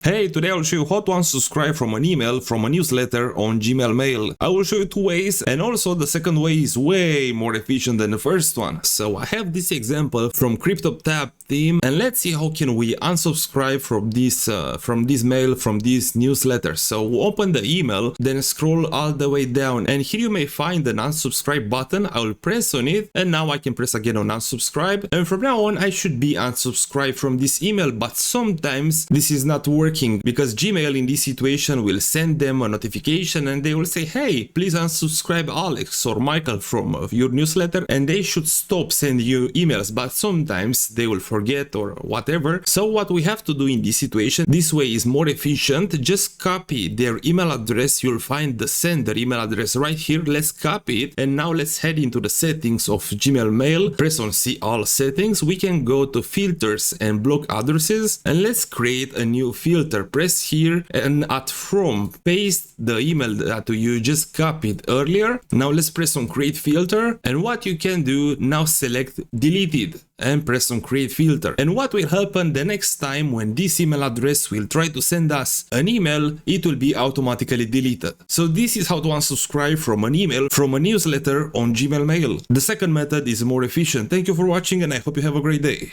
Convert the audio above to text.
Hey, today I'll show you how to unsubscribe from an email from a newsletter on Gmail Mail. I will show you two ways, and also the second way is way more efficient than the first one. So I have this example from CryptoTab theme, and let's see how can we unsubscribe from this mail, from this newsletter. So open the email, then scroll all the way down, and here you may find an unsubscribe button. I will press on it, and now I can press again on unsubscribe, and from now on I should be unsubscribed from this email. But sometimes this is not working, because Gmail in this situation will send them a notification and they will say, hey, please unsubscribe Alex or Michael from your newsletter, and they should stop sending you emails, but sometimes they will forget or whatever. So what we have to do in this situation, this way is more efficient, just copy their email address. You'll find the sender email address right here. Let's copy it, and now let's head into the settings of Gmail Mail, press on see all settings. We can go to filters and block addresses, and let's create a new filter. Press here, and at from paste the email that you just copied earlier. Now let's press on create filter, and what you can do now, select deleted and press on create filter. And what will happen the next time when this email address will try to send us an email, it will be automatically deleted. So this is how to unsubscribe from an email from a newsletter on Gmail Mail. The second method is more efficient. Thank you for watching, and I hope you have a great day.